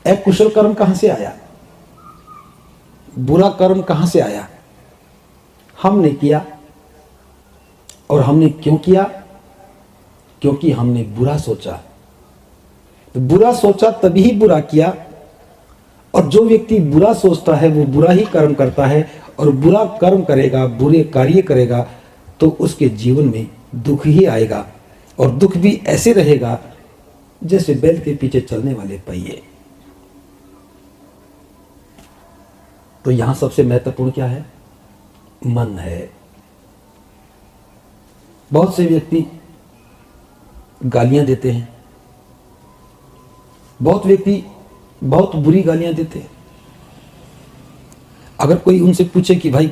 अकुशल कर्म कहां से आया, बुरा कर्म कहां से आया? हमने किया। और हमने क्यों किया? क्योंकि हमने बुरा सोचा। तो बुरा सोचा तभी बुरा किया। और जो व्यक्ति बुरा सोचता है वो बुरा ही कर्म करता है, और बुरा कर्म करेगा, बुरे कार्य करेगा, तो उसके जीवन में दुख ही आएगा। और दुख भी ऐसे रहेगा जैसे बैल के पीछे चलने वाले पहिए। तो यहां सबसे महत्वपूर्ण क्या है? मन है। बहुत से व्यक्ति गालियां देते हैं, बहुत व्यक्ति बहुत बुरी गालियां देते हैं। अगर कोई उनसे पूछे कि भाई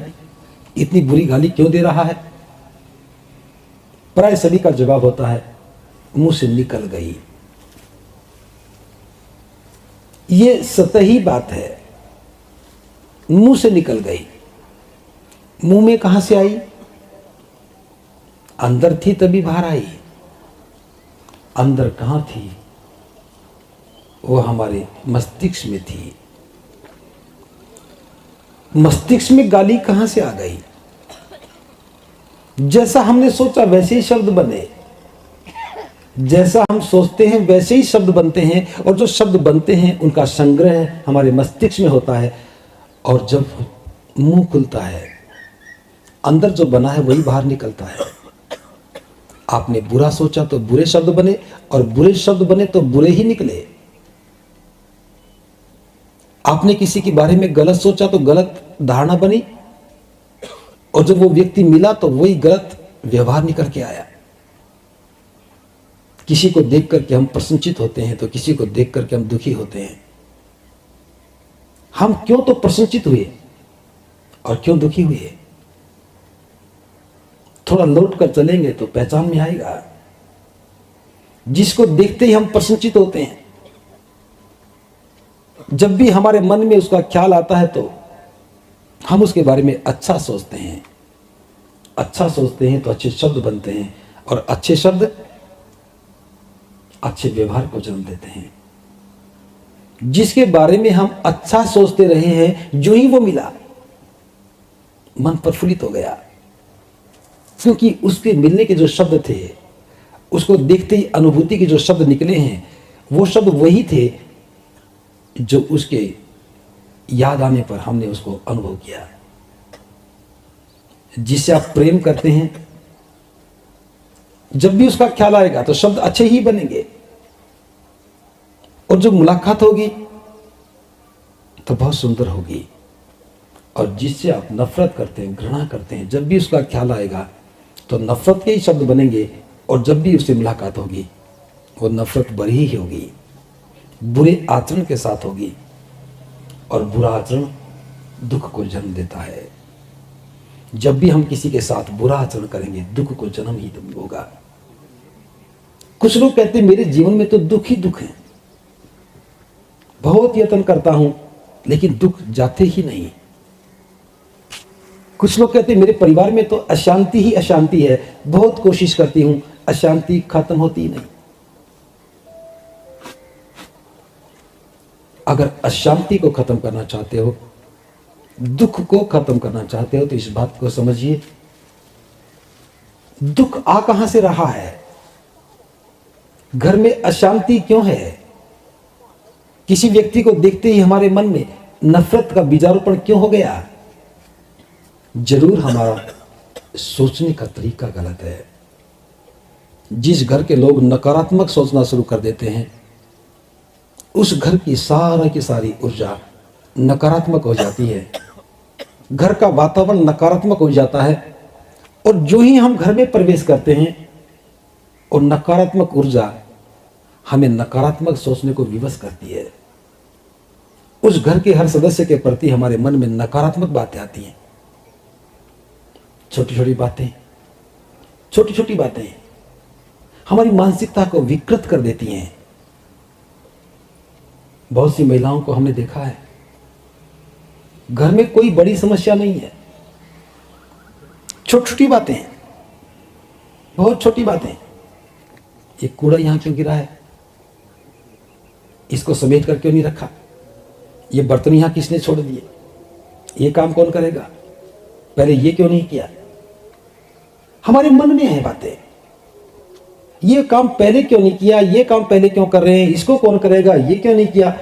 इतनी बुरी गाली क्यों दे रहा है, प्राय सभी का जवाब होता है मुंह से निकल गई। ये सतही बात है, मुंह से निकल गई। मुंह में कहां से आई? अंदर थी तभी बाहर आई। अंदर कहां थी? वो हमारे मस्तिष्क में थी। मस्तिष्क में गाली कहां से आ गई? जैसा हमने सोचा वैसे ही शब्द बने। जैसा हम सोचते हैं वैसे ही शब्द बनते हैं, और जो शब्द बनते हैं उनका संग्रह हमारे मस्तिष्क में होता है। और जब मुंह खुलता है, अंदर जो बना है वही बाहर निकलता है। आपने बुरा सोचा तो बुरे शब्द बने, और बुरे शब्द बने तो बुरे ही निकले। आपने किसी के बारे में गलत सोचा तो गलत धारणा बनी, और जब वो व्यक्ति मिला तो वही गलत व्यवहार निकल के आया। किसी को देख करके हम प्रसन्नचित होते हैं तो किसी को देख करके हम दुखी होते हैं। हम क्यों तो प्रसन्नचित हुए और क्यों दुखी हुए? थोड़ा लौट कर चलेंगे तो पहचान में आएगा। जिसको देखते ही हम प्रसन्नचित होते हैं, जब भी हमारे मन में उसका ख्याल आता है तो हम उसके बारे में अच्छा सोचते हैं। अच्छा सोचते हैं तो अच्छे शब्द बनते हैं, और अच्छे शब्द अच्छे व्यवहार को जन्म देते हैं। जिसके बारे में हम अच्छा सोचते रहे हैं, जो ही वो मिला मन प्रफुल्लित हो गया, क्योंकि उसके मिलने के जो शब्द थे, उसको देखते ही अनुभूति के जो शब्द निकले हैं, वो शब्द वही थे जो उसके याद आने पर हमने उसको अनुभव किया। जिससे आप प्रेम करते हैं, जब भी उसका ख्याल आएगा तो शब्द अच्छे ही बनेंगे, और जो मुलाकात होगी तो बहुत सुंदर होगी। और जिससे आप नफरत करते हैं, घृणा करते हैं, जब भी उसका ख्याल आएगा तो नफरत के ही शब्द बनेंगे, और जब भी उससे मुलाकात होगी वो नफरत बड़ी ही होगी, बुरे आचरण के साथ होगी। और बुरा आचरण दुख को जन्म देता है। जब भी हम किसी के साथ बुरा आचरण करेंगे, दुख को जन्म ही होगा। कुछ लोग कहते हैं मेरे जीवन में तो दुख ही दुख है, बहुत यत्न करता हूं लेकिन दुख जाते ही नहीं। कुछ लोग कहते हैं मेरे परिवार में तो अशांति ही अशांति है, बहुत कोशिश करती हूं, अशांति खत्म होती नहीं। अगर अशांति को खत्म करना चाहते हो, दुख को खत्म करना चाहते हो, तो इस बात को समझिए, दुख आ कहां से रहा है? घर में अशांति क्यों है? किसी व्यक्ति को देखते ही हमारे मन में नफरत का बीजारोपण क्यों हो गया? जरूर हमारा सोचने का तरीका गलत है। जिस घर के लोग नकारात्मक सोचना शुरू कर देते हैं, उस घर की सारी ऊर्जा नकारात्मक हो जाती है। घर का वातावरण नकारात्मक हो जाता है, और जो ही हम घर में प्रवेश करते हैं, और नकारात्मक ऊर्जा हमें नकारात्मक सोचने को विवश करती है। उस घर के हर सदस्य के प्रति हमारे मन में नकारात्मक बातें आती हैं। छोटी छोटी बातें हमारी मानसिकता को विकृत कर देती हैं। बहुत सी महिलाओं को हमने देखा है, घर में कोई बड़ी समस्या नहीं है, छोटी छोटी बातें, बहुत छोटी बातें। ये कूड़ा यहां क्यों गिरा है, इसको समेट कर क्यों नहीं रखा, ये बर्तन यहां किसने छोड़ दिए, ये काम कौन करेगा, पहले ये क्यों नहीं किया। हमारे मन में है बातें, ये काम पहले क्यों नहीं किया, ये काम पहले क्यों कर रहे हैं, इसको कौन करेगा, ये क्यों नहीं किया।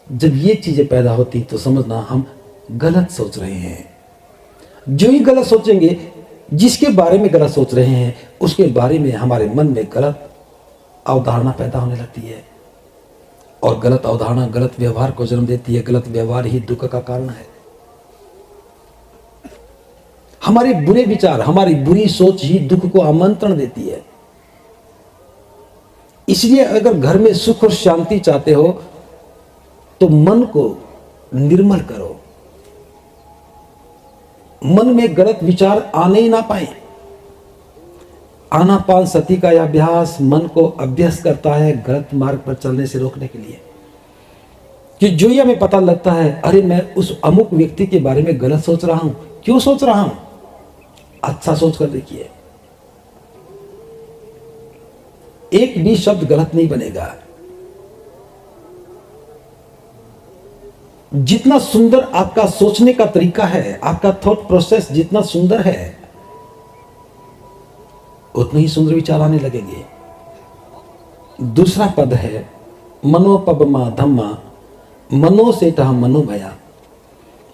जब ये चीजें पैदा होती तो समझना हम गलत सोच रहे हैं। जो ही गलत सोचेंगे, जिसके बारे में गलत सोच रहे हैं उसके बारे में हमारे मन में गलत अवधारणा पैदा होने लगती है, और गलत अवधारणा गलत व्यवहार को जन्म देती है। गलत व्यवहार ही दुख का कारण है। हमारे बुरे विचार, हमारी बुरी सोच ही दुख को आमंत्रण देती है। इसलिए अगर घर में सुख और शांति चाहते हो तो मन को निर्मल करो, मन में गलत विचार आने ही ना पाए। आनापान सती का यह अभ्यास मन को अभ्यस्त करता है गलत मार्ग पर चलने से रोकने के लिए। कि जो ही हमें पता लगता है, अरे मैं उस अमुक व्यक्ति के बारे में गलत सोच रहा हूं, क्यों सोच रहा हूं, अच्छा सोच कर देखिए, एक भी शब्द गलत नहीं बनेगा। जितना सुंदर आपका सोचने का तरीका है, आपका थॉट प्रोसेस जितना सुंदर है, उतने ही सुंदर विचार आने लगेंगे। दूसरा पद है मनोपबमा धम्मा मनो सेतः मनो भया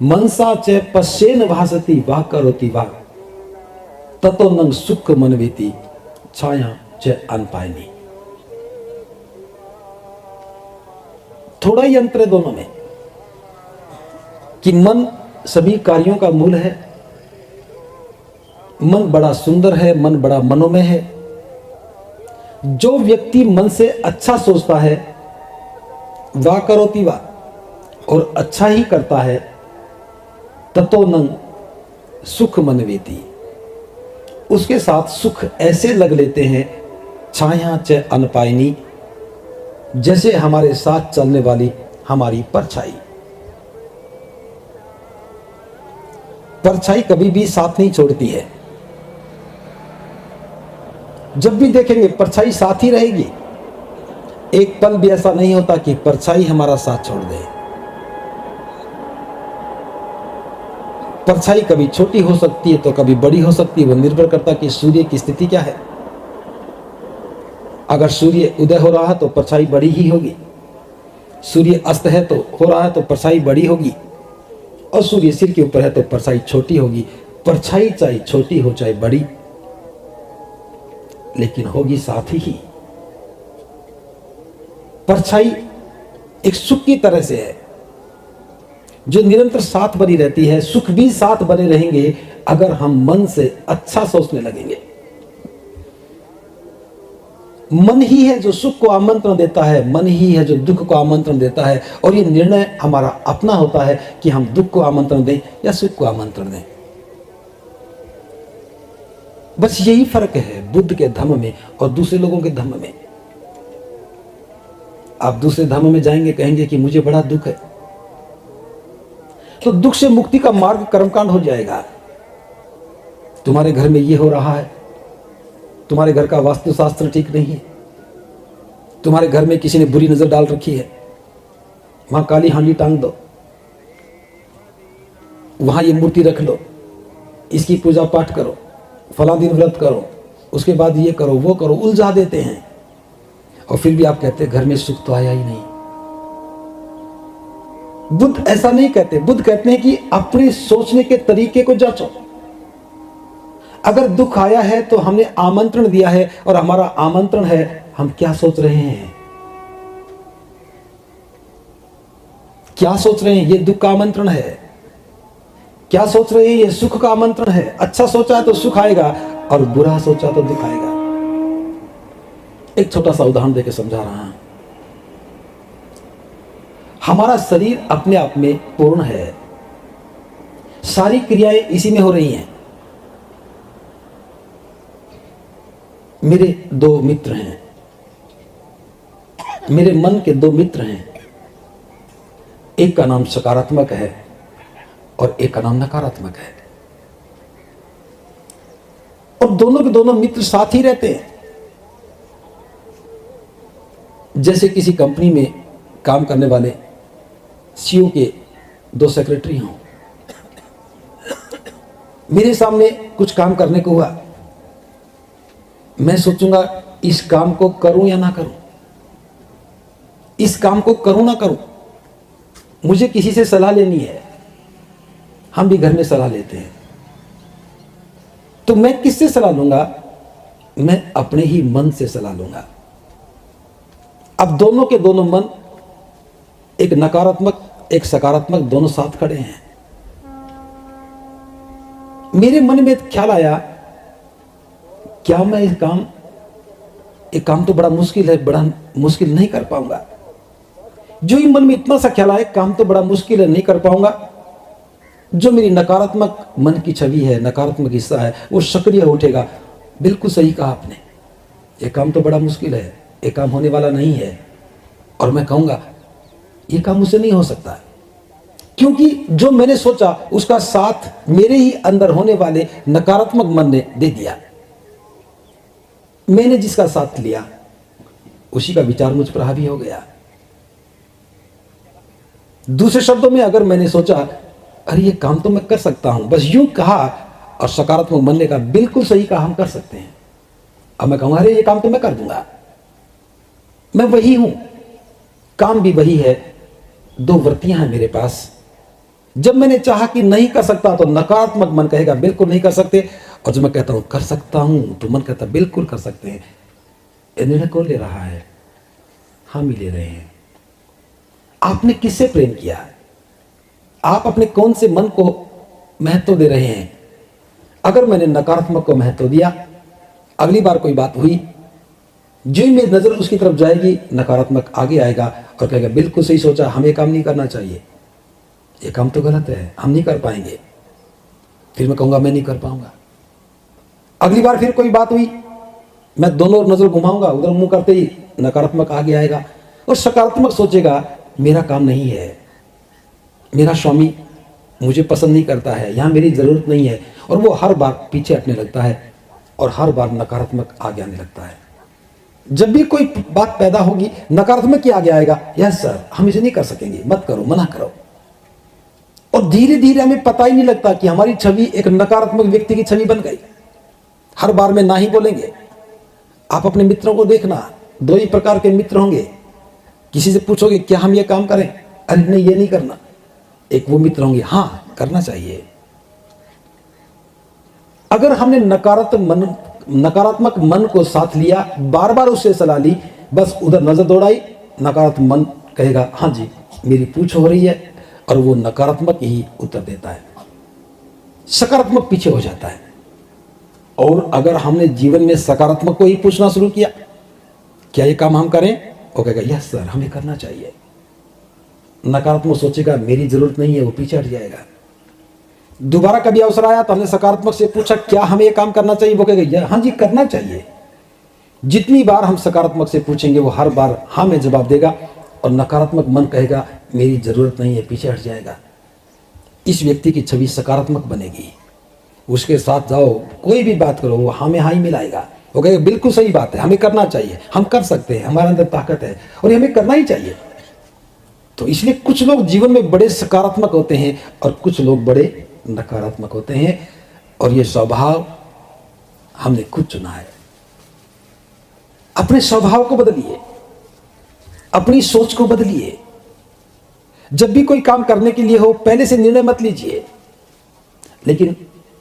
मनसा च पश्येन भासति वाह करोति वाह ततो नंग सुख मनवेति छाया च अनपायनी। थोड़ा ही अंतर है दोनों में कि मन सभी कार्यों का मूल है, मन बड़ा सुंदर है, मन बड़ा मनोमय है। जो व्यक्ति मन से अच्छा सोचता है वाह करोति वाह, और अच्छा ही करता है, ततो न सुख मनवेति, उसके साथ सुख ऐसे लग लेते हैं छाया च अनपायनी, जैसे हमारे साथ चलने वाली हमारी परछाई। परछाई कभी भी साथ नहीं छोड़ती है, जब भी देखेंगे परछाई साथ ही रहेगी। एक पल भी ऐसा नहीं होता कि परछाई हमारा साथ छोड़ दे। परछाई कभी छोटी हो सकती है तो कभी बड़ी हो सकती है, वह निर्भर करता कि सूर्य की स्थिति क्या है। अगर सूर्य उदय हो रहा है तो परछाई बड़ी ही होगी, सूर्य अस्त है तो हो रहा है तो परछाई बड़ी होगी, और सूर्य सिर के ऊपर है तो परछाई छोटी होगी। परछाई चाहे छोटी हो चाहे बड़ी, लेकिन होगी साथ ही। परछाई एक सुख की तरह से है जो निरंतर साथ बनी रहती है। सुख भी साथ बने रहेंगे अगर हम मन से अच्छा सोचने लगेंगे। मन ही है जो सुख को आमंत्रण देता है, मन ही है जो दुख को आमंत्रण देता है, और ये निर्णय हमारा अपना होता है कि हम दुख को आमंत्रण दें या सुख को आमंत्रण दें। बस यही फर्क है बुद्ध के धम्म में और दूसरे लोगों के धम्म में। आप दूसरे धम्म में जाएंगे, कहेंगे कि मुझे बड़ा दुख है, तो दुख से मुक्ति का मार्ग कर्मकांड हो जाएगा। तुम्हारे घर में ये हो रहा है, तुम्हारे घर का वास्तुशास्त्र ठीक नहीं है, तुम्हारे घर में किसी ने बुरी नजर डाल रखी है, वहां काली हांडी टांग दो, वहां ये मूर्ति रख लो, इसकी पूजा पाठ करो, फला दिन व्रत करो, उसके बाद ये करो वो करो, उलझा देते हैं। और फिर भी आप कहते हैं घर में सुख तो आया ही नहीं। बुद्ध ऐसा नहीं कहते। बुद्ध कहते हैं कि अपने सोचने के तरीके को जांचो। अगर दुख आया है तो हमने आमंत्रण दिया है, और हमारा आमंत्रण है हम क्या सोच रहे हैं, क्या सोच रहे हैं। ये दुख का आमंत्रण है। क्या सोच रहे हैं, ये सुख का आमंत्रण है। अच्छा सोचा है तो सुख आएगा, और बुरा सोचा तो दुख आएगा। एक छोटा सा उदाहरण देकर समझा रहा हूं। हमारा शरीर अपने आप में पूर्ण है, सारी क्रियाएं इसी में हो रही हैं। मेरे दो मित्र हैं, मेरे मन के दो मित्र हैं। एक का नाम सकारात्मक है और एक का नाम नकारात्मक है, और दोनों के दोनों मित्र साथ ही रहते हैं। जैसे किसी कंपनी में काम करने वाले सीईओ के 2 सेक्रेटरी हों, मेरे सामने कुछ काम करने को हुआ, मैं सोचूंगा इस काम को करूं या ना करूं, इस काम को करूं ना करूं। मुझे किसी से सलाह लेनी है, हम भी घर में सलाह लेते हैं, तो मैं किससे सलाह लूंगा? मैं अपने ही मन से सलाह लूंगा। अब दोनों के दोनों मन, एक नकारात्मक एक सकारात्मक, दोनों साथ खड़े हैं। मेरे मन में ख्याल आया, क्या मैं ये काम तो बड़ा मुश्किल है, बड़ा मुश्किल नहीं कर पाऊंगा। जो ही मन में इतना सा ख्याल आया, काम तो बड़ा मुश्किल है, नहीं कर पाऊंगा, जो मेरी नकारात्मक मन की छवि है, नकारात्मक हिस्सा है, वो सक्रिय उठेगा। बिल्कुल सही कहा आपने, ये काम तो बड़ा मुश्किल है, ये काम होने वाला नहीं है। और मैं कहूंगा ये काम मुझसे नहीं हो सकता, क्योंकि जो मैंने सोचा उसका साथ मेरे ही अंदर होने वाले नकारात्मक मन ने दे दिया। मैंने जिसका साथ लिया उसी का विचार मुझ पर हावी हो गया। दूसरे शब्दों में, अगर मैंने सोचा अरे ये काम तो मैं कर सकता हूं, बस यूं कहा, और सकारात्मक मन ने कहा बिल्कुल सही कहा, हम कर सकते हैं। अब मैं कहूंगा अरे ये काम तो मैं कर दूंगा, मैं वही हूं, काम भी वही है, 2 वृत्तियां हैं मेरे पास। जब मैंने चाहा कि नहीं कर सकता, तो नकारात्मक मन कहेगा बिल्कुल नहीं कर सकते, और जब मैं कहता हूं कर सकता हूं, तो मन कहता बिल्कुल कर सकते हैं। ये निर्णय कौन ले रहा है? हम ही ले रहे हैं। आपने किससे प्रेम किया? आप अपने कौन से मन को महत्व दे रहे हैं? अगर मैंने नकारात्मक को महत्व दिया, अगली बार कोई बात हुई, जो ही मेरी नजर उसकी तरफ जाएगी, नकारात्मक आगे आएगा और कहेगा बिल्कुल सही सोचा, हमें काम नहीं करना चाहिए, ये काम तो गलत है, हम नहीं कर पाएंगे। फिर मैं कहूंगा मैं नहीं कर पाऊंगा। अगली बार फिर कोई बात हुई, मैं दोनों नजर घुमाऊंगा, उधर मुंह करते ही नकारात्मक आगे आएगा, और सकारात्मक सोचेगा मेरा काम नहीं है, मेरा स्वामी मुझे पसंद नहीं करता है, यहां मेरी जरूरत नहीं है, और वो हर बार पीछे हटने लगता है और हर बार नकारात्मक आगे आने लगता है। जब भी कोई बात पैदा होगी, नकारात्मक ही आगे आएगा, यस सर हम इसे नहीं कर सकेंगे, मत करो, मना करो। और धीरे धीरे हमें पता ही नहीं लगता कि हमारी छवि एक नकारात्मक व्यक्ति की छवि बन गई। हर बार में ना ही बोलेंगे। आप अपने मित्रों को देखना, 2 ही प्रकार के मित्र होंगे। किसी से पूछोगे क्या हम ये काम करें, अरे नहीं ये नहीं करना। एक वो मित्र होंगे, हाँ करना चाहिए। अगर हमने नकारात्मक मन को साथ लिया, बार बार उससे सलाह ली, बस उधर नजर दौड़ाई, नकारात्मक मन कहेगा हाँ जी मेरी पूछ हो रही है, और वो नकारात्मक ही उत्तर देता है, सकारात्मक पीछे हो जाता है। और अगर हमने जीवन में सकारात्मक को ही पूछना शुरू किया, क्या ये काम हम करें, वो कहेगा यस सर हमें करना चाहिए। नकारात्मक सोचेगा मेरी जरूरत नहीं है, वो पीछे हट जाएगा। दोबारा कभी अवसर आया तो हमने सकारात्मक से पूछा क्या हमें ये काम करना चाहिए, वो कहेगा हाँ जी करना चाहिए। जितनी बार हम सकारात्मक से पूछेंगे, वो हर बार हाँ में जवाब देगा, और नकारात्मक मन कहेगा मेरी जरूरत नहीं है, पीछे हट जाएगा। इस व्यक्ति की छवि सकारात्मक बनेगी। उसके साथ जाओ, कोई भी बात करो, वो हाँ में हाँ ही मिलाएगा। वो कहेगा बिल्कुल सही बात है, हमें करना चाहिए, हम कर सकते हैं, हमारे अंदर ताकत है और हमें करना ही चाहिए। तो इसलिए कुछ लोग जीवन में बड़े सकारात्मक होते हैं और कुछ लोग बड़े नकारात्मक होते हैं, और ये स्वभाव हमने खुद चुना है। अपने स्वभाव को बदलिए, अपनी सोच को बदलिए। जब भी कोई काम करने के लिए हो, पहले से निर्णय मत लीजिए, लेकिन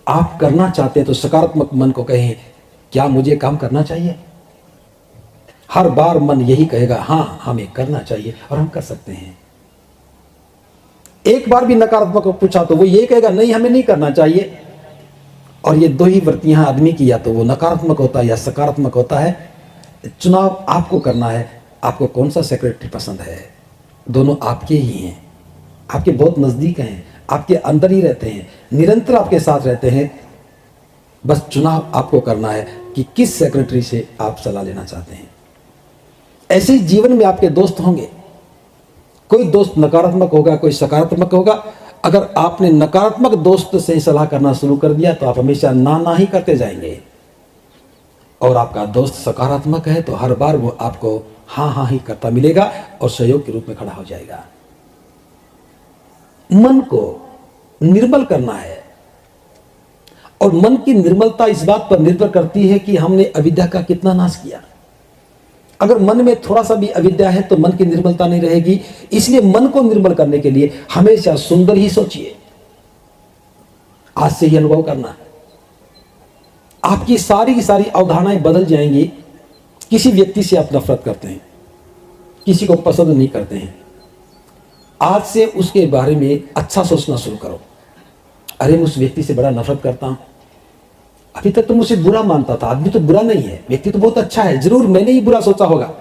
आप करना चाहते हैं तो सकारात्मक मन को कहें क्या मुझे काम करना चाहिए। हर बार मन यही कहेगा हाँ हमें करना चाहिए और हम कर सकते हैं। एक बार भी नकारात्मक को पूछा तो वो ये कहेगा नहीं हमें नहीं करना चाहिए। और ये 2 ही वृत्तियां आदमी की, या तो वो नकारात्मक होता है या सकारात्मक होता है। चुनाव आपको करना है, आपको कौन सा सेक्रेटरी पसंद है। दोनों आपके ही हैं, आपके बहुत नजदीक हैं, आपके अंदर ही रहते हैं, निरंतर आपके साथ रहते हैं। बस चुनाव आपको करना है कि किस सेक्रेटरी से आप सलाह लेना चाहते हैं। ऐसे ही जीवन में आपके दोस्त होंगे, कोई दोस्त नकारात्मक होगा, कोई सकारात्मक होगा। अगर आपने नकारात्मक दोस्त से सलाह करना शुरू कर दिया तो आप हमेशा ना ना ही करते जाएंगे, और आपका दोस्त सकारात्मक है तो हर बार वो आपको हाँ हाँ ही करता मिलेगा और सहयोग के रूप में खड़ा हो जाएगा। मन को निर्मल करना है। और मन की निर्मलता इस बात पर निर्भर करती है कि हमने अविद्या का कितना नाश किया। अगर मन में थोड़ा सा भी अविद्या है तो मन की निर्मलता नहीं रहेगी। इसलिए मन को निर्मल करने के लिए हमेशा सुंदर ही सोचिए। आज से ही अनुभव करना, आपकी सारी की सारी अवधारणाएं बदल जाएंगी। किसी व्यक्ति से आप नफरत करते हैं, किसी को पसंद नहीं करते हैं, आज से उसके बारे में अच्छा सोचना शुरू करो। अरे मैं उस व्यक्ति से बड़ा नफरत करता हूं, अभी तक तो मुझे बुरा मानता था, आदमी तो बुरा नहीं है, व्यक्ति तो बहुत अच्छा है, जरूर मैंने ही बुरा सोचा होगा।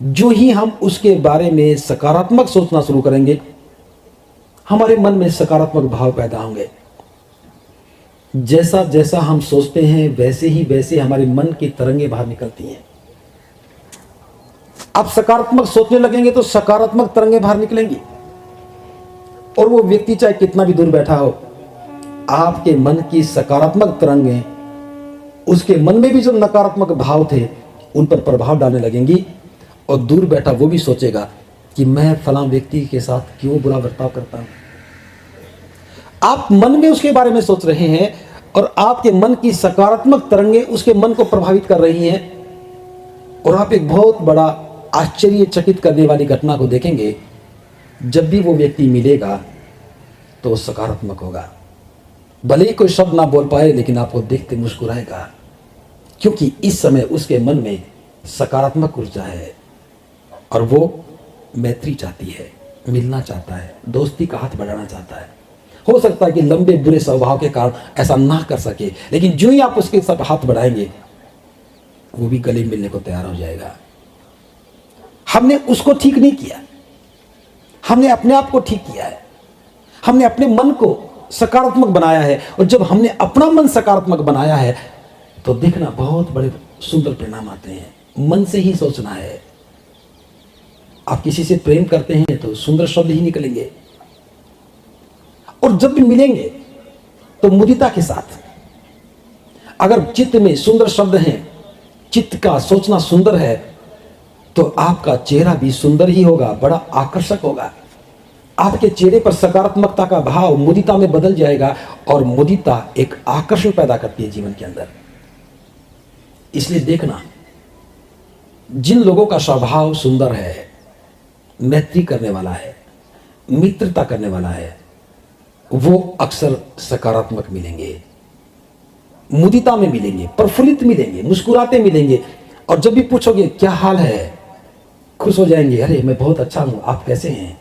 जो ही हम उसके बारे में सकारात्मक सोचना शुरू करेंगे, हमारे मन में सकारात्मक भाव पैदा होंगे। जैसा जैसा हम सोचते हैं वैसे ही वैसे हमारे मन की तरंगे बाहर निकलती हैं। आप सकारात्मक सोचने लगेंगे तो सकारात्मक तरंगे बाहर निकलेंगी। और वो व्यक्ति चाहे कितना भी दूर बैठा हो, आपके मन की सकारात्मक तरंगे उसके मन में भी जो नकारात्मक भाव थे उन पर प्रभाव डालने लगेंगी। और दूर बैठा वो भी सोचेगा कि मैं फलां व्यक्ति के साथ क्यों बुरा बर्ताव करता हूं। आप मन में उसके बारे में सोच रहे हैं और आपके मन की सकारात्मक तरंगे उसके मन को प्रभावित कर रही हैं। और आप एक बहुत बड़ा आश्चर्यचकित करने वाली घटना को देखेंगे। जब भी वो व्यक्ति मिलेगा तो सकारात्मक होगा। भले ही कोई शब्द ना बोल पाए लेकिन आपको देखते मुस्कुराएगा, क्योंकि इस समय उसके मन में सकारात्मक ऊर्जा है और वो मैत्री चाहती है, मिलना चाहता है, दोस्ती का हाथ बढ़ाना चाहता है। हो सकता है कि लंबे बुरे स्वभाव के कारण ऐसा ना कर सके, लेकिन जो ही आप उसके साथ हाथ बढ़ाएंगे वो भी गले मिलने को तैयार हो जाएगा। हमने उसको ठीक नहीं किया, हमने अपने आप को ठीक किया है। हमने अपने मन को सकारात्मक बनाया है। और जब हमने अपना मन सकारात्मक बनाया है तो देखना बहुत बड़े सुंदर परिणाम आते हैं। मन से ही सोचना है। आप किसी से प्रेम करते हैं तो सुंदर शब्द ही निकलेंगे। और जब भी मिलेंगे तो मुदिता के साथ। अगर चित्त में सुंदर शब्द हैं, चित्त का सोचना सुंदर है, तो आपका चेहरा भी सुंदर ही होगा, बड़ा आकर्षक होगा। आपके चेहरे पर सकारात्मकता का भाव मुदिता में बदल जाएगा। और मुदिता एक आकर्षण पैदा करती है जीवन के अंदर। इसलिए देखना, जिन लोगों का स्वभाव सुंदर है, मैत्री करने वाला है, मित्रता करने वाला है, वो अक्सर सकारात्मक मिलेंगे, मुदिता में मिलेंगे, प्रफुल्लित मिलेंगे, मुस्कुराते मिलेंगे। और जब भी पूछोगे क्या हाल है, खुश हो जाएंगे। अरे मैं बहुत अच्छा हूं, आप कैसे हैं।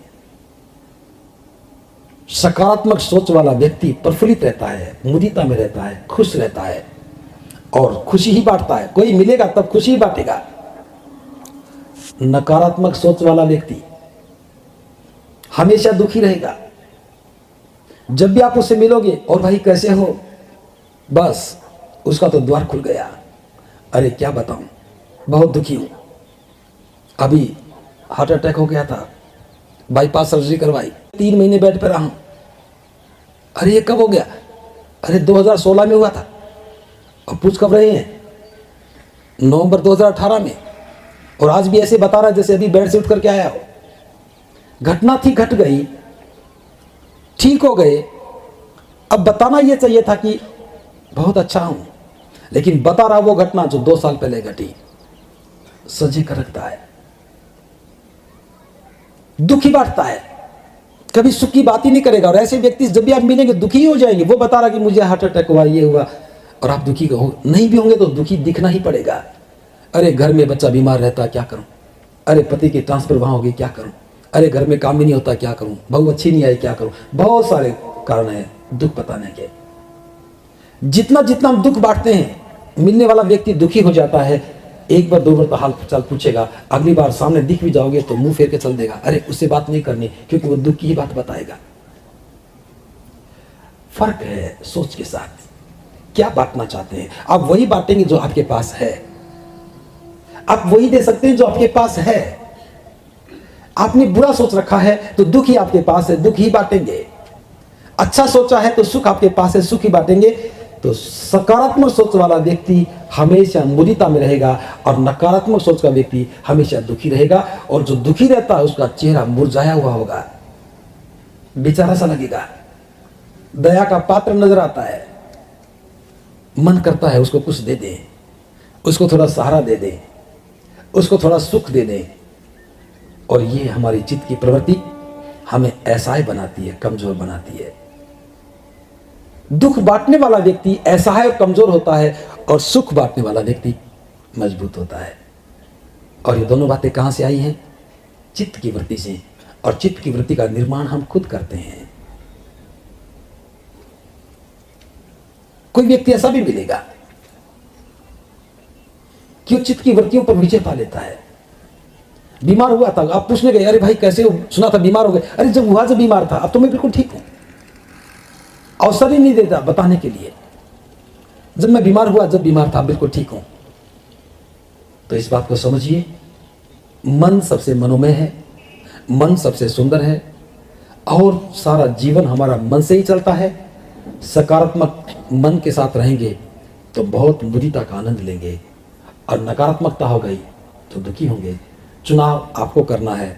सकारात्मक सोच वाला व्यक्ति प्रफुल्लित रहता है, मुदिता में रहता है, खुश रहता है और खुशी ही बांटता है। कोई मिलेगा तब खुशी ही बांटेगा। नकारात्मक सोच वाला व्यक्ति हमेशा दुखी रहेगा। जब भी आप उससे मिलोगे, और भाई कैसे हो, बस उसका तो द्वार खुल गया। अरे क्या बताऊं, बहुत दुखी हूं, अभी हार्ट अटैक हो गया था, बाईपास सर्जरी करवाई, 3 महीने बेड पर रहा हूं। अरे ये कब हो गया, अरे 2016 में हुआ था। और पूछ कब रहे हैं, नवंबर 2018 में। और आज भी ऐसे बता रहा है जैसे अभी बेड से उठ करके आया हो। घटना थी, घट गई, ठीक हो गए। अब बताना यह चाहिए था कि बहुत अच्छा हूं, लेकिन बता रहा वो घटना जो 2 साल पहले घटी। सजे कर रखता है, दुखी बांटता है, कभी सुख की बात ही नहीं करेगा। और ऐसे व्यक्ति जब भी आप मिलेंगे दुखी हो जाएंगे। वो बता रहा कि मुझे हार्ट अटैक हुआ, ये हुआ, और आप दुखी नहीं भी होंगे तो दुखी दिखना ही पड़ेगा। अरे घर में बच्चा बीमार रहता, क्या करूं। अरे पति की ट्रांसफर वहां होगी, क्या करूं। अरे घर में काम ही नहीं होता, क्या करूं। बहू अच्छी नहीं आई, क्या करूं। बहुत सारे कारण है दुख बताने के। जितना जितना हम दुख बांटते हैं, मिलने वाला व्यक्ति दुखी हो जाता है। एक बार 2 बार तो हाल चाल पूछेगा, अगली बार सामने दिख भी जाओगे तो मुंह फेर के चल देगा। अरे उससे बात नहीं करनी, क्योंकि वो दुख की ही बात बताएगा। फर्क है सोच के साथ। क्या बांटना चाहते हैं आप, वही बांटेंगे जो आपके पास है। आप वही दे सकते हैं जो आपके पास है। आपने बुरा सोच रखा है तो दुख ही आपके पास है, दुख ही बांटेंगे। अच्छा सोचा है तो सुख आपके पास है, सुख ही बांटेंगे। तो सकारात्मक सोच वाला व्यक्ति हमेशा मुदिता में रहेगा और नकारात्मक सोच का व्यक्ति हमेशा दुखी रहेगा। और जो दुखी रहता है उसका चेहरा मुरझाया हुआ होगा। बेचारा सा लगेगा, दया का पात्र नजर आता है, मन करता है उसको कुछ दे दें, उसको थोड़ा सहारा दे दें, उसको थोड़ा सुख दे दें। और ये हमारी चित्त की प्रवृत्ति हमें असहाय बनाती है, कमजोर बनाती है। दुख बांटने वाला व्यक्ति असहाय और कमजोर होता है, और सुख बांटने वाला व्यक्ति मजबूत होता है। और ये दोनों बातें कहां से आई हैं? चित्त की वृत्ति से। और चित्त की वृत्ति का निर्माण हम खुद करते हैं। कोई व्यक्ति ऐसा भी मिलेगा कि वो चित्त की वृत्तियों पर विजय पा लेता है। बीमार हुआ था, आप पूछने गए, अरे भाई कैसे हो, सुना था बीमार हो गए। अरे जब बीमार था, अब तो मैं बिल्कुल ठीक हूं। अवसर ही नहीं देता बताने के लिए, जब मैं बीमार हुआ, जब बीमार था, बिल्कुल ठीक हूं। तो इस बात को समझिए, मन सबसे मनोमय है, मन सबसे सुंदर है, और सारा जीवन हमारा मन से ही चलता है। सकारात्मक मन के साथ रहेंगे तो बहुत मुदिता का आनंद लेंगे, और नकारात्मकता हो गई तो दुखी होंगे। चुनाव आपको करना है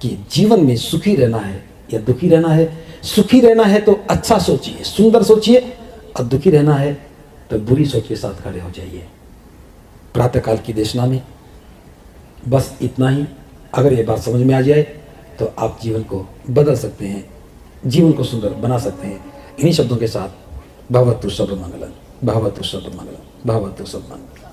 कि जीवन में सुखी रहना है या दुखी रहना है। सुखी रहना है तो अच्छा सोचिए, सुंदर सोचिए, और दुखी रहना है तो बुरी सोच के साथ खड़े हो जाइए। प्रातःकाल की देशना में बस इतना ही। अगर ये बात समझ में आ जाए तो आप जीवन को बदल सकते हैं, जीवन को सुंदर बना सकते हैं। इन्हीं शब्दों के साथ भवतु सर्वमंगलम्, भवतु सर्वमंगलम्, भवतु सर्वमंगलम्।